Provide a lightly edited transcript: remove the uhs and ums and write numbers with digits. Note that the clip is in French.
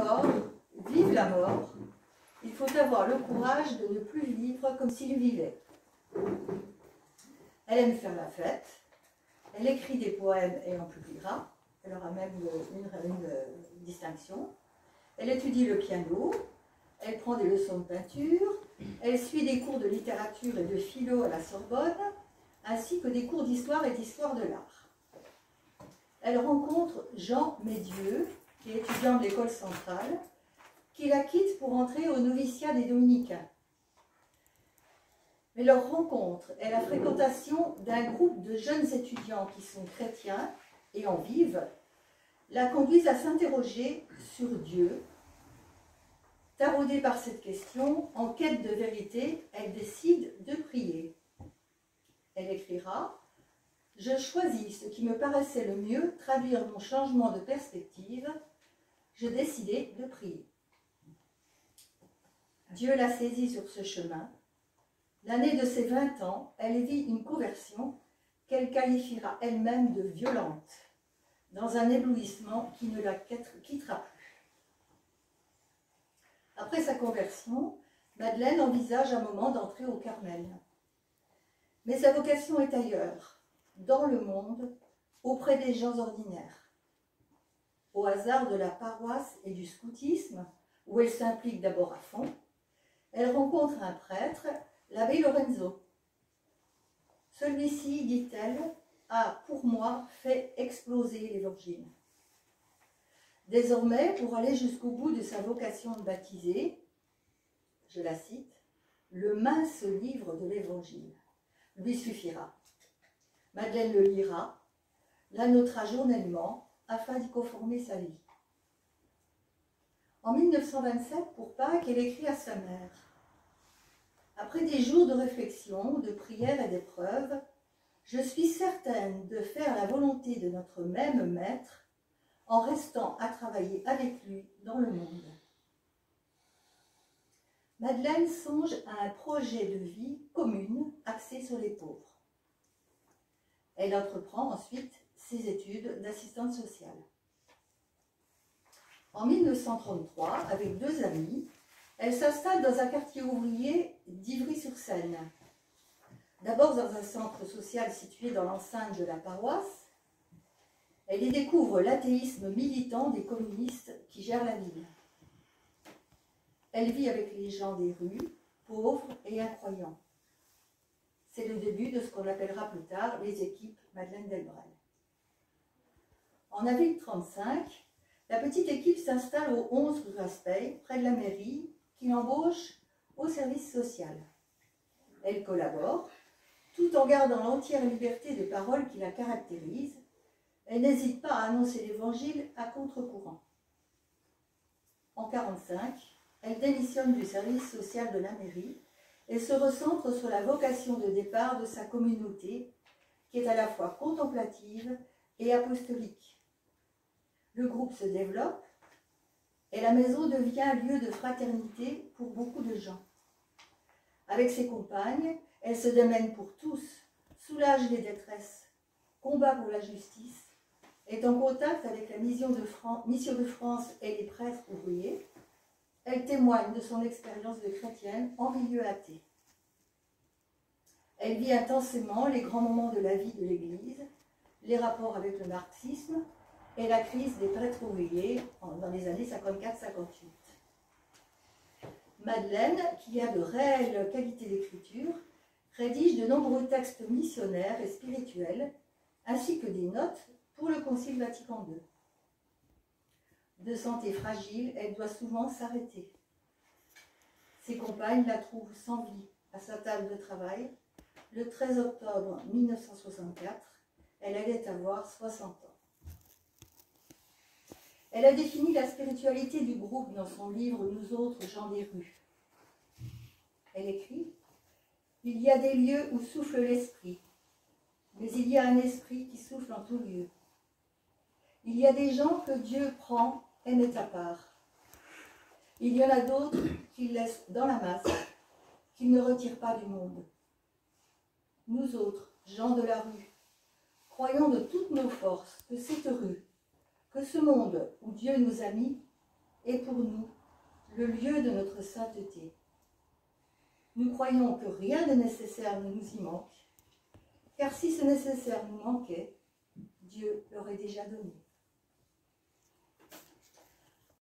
mort, vive la mort, il faut avoir le courage de ne plus vivre comme s'il vivait. Elle aime faire la fête, elle écrit des poèmes et en publiera, elle aura même une distinction. Elle étudie le piano, elle prend des leçons de peinture, elle suit des cours de littérature et de philo à la Sorbonne, ainsi que des cours d'histoire et d'histoire de l'art. Elle rencontre Jean Médieu, qui est étudiant de l'école centrale, qui la quitte pour entrer au noviciat des Dominicains. Mais leur rencontre et la fréquentation d'un groupe de jeunes étudiants qui sont chrétiens et en vivent la conduisent à s'interroger sur Dieu. Taraudée par cette question, en quête de vérité, elle décide de prier. Elle écrira « Je choisis ce qui me paraissait le mieux traduire mon changement de perspective. Je décidai de prier. » Dieu l'a saisie sur ce chemin. L'année de ses 20 ans, elle vit une conversion qu'elle qualifiera elle-même de violente, dans un éblouissement qui ne la quittera plus. Après sa conversion, Madeleine envisage un moment d'entrer au Carmel. Mais sa vocation est ailleurs, dans le monde, auprès des gens ordinaires. Au hasard de la paroisse et du scoutisme, où elle s'implique d'abord à fond, elle rencontre un prêtre, l'abbé Lorenzo. Celui-ci, dit-elle, a pour moi fait exploser l'Évangile. Désormais, pour aller jusqu'au bout de sa vocation de baptisée, je la cite, « Le mince livre de l'Évangile lui suffira. Madeleine le lira, l'annotera journellement afin d'y conformer sa vie. » En 1927, pour Pâques, elle écrit à sa mère « Après des jours de réflexion, de prière et d'épreuve, je suis certaine de faire la volonté de notre même Maître en restant à travailler avec lui dans le monde. » Madeleine songe à un projet de vie commune axé sur les pauvres. Elle entreprend ensuite ses études d'assistante sociale. En 1933, avec 2 amis, elle s'installe dans un quartier ouvrier d'Ivry-sur-Seine. D'abord dans un centre social situé dans l'enceinte de la paroisse, elle y découvre l'athéisme militant des communistes qui gèrent la ville. Elle vit avec les gens des rues, pauvres et incroyants. C'est le début de ce qu'on appellera plus tard les équipes Madeleine Delbrel. En avril 1935, la petite équipe s'installe au 11 rue Raspail, près de la mairie, qui l'embauche au service social. Elle collabore, tout en gardant l'entière liberté de parole qui la caractérise. Elle n'hésite pas à annoncer l'Évangile à contre-courant. En 1945, elle démissionne du service social de la mairie et se recentre sur la vocation de départ de sa communauté, qui est à la fois contemplative et apostolique. Le groupe se développe et la maison devient un lieu de fraternité pour beaucoup de gens. Avec ses compagnes, elle se démène pour tous, soulage les détresses, combat pour la justice, est en contact avec la Mission de France et les prêtres ouvriers. Elle témoigne de son expérience de chrétienne en milieu athée. Elle vit intensément les grands moments de la vie de l'Église, les rapports avec le marxisme et la crise des prêtres ouvriers dans les années 54-58. Madeleine, qui a de réelles qualités d'écriture, rédige de nombreux textes missionnaires et spirituels, ainsi que des notes pour le Concile Vatican II. De santé fragile, elle doit souvent s'arrêter. Ses compagnes la trouvent sans vie à sa table de travail. Le 13 octobre 1964, elle allait avoir 60 ans. Elle a défini la spiritualité du groupe dans son livre « Nous autres, gens des rues ». Elle écrit « Il y a des lieux où souffle l'esprit, mais il y a un esprit qui souffle en tout lieu. Il y a des gens que Dieu prend et met à part. Il y en a d'autres qu'il laisse dans la masse, qu'il ne retire pas du monde. Nous autres, gens de la rue, croyons de toutes nos forces que cette rue, que ce monde où Dieu nous a mis, est pour nous le lieu de notre sainteté. Nous croyons que rien de nécessaire ne nous y manque, car si ce nécessaire nous manquait, Dieu l'aurait déjà donné.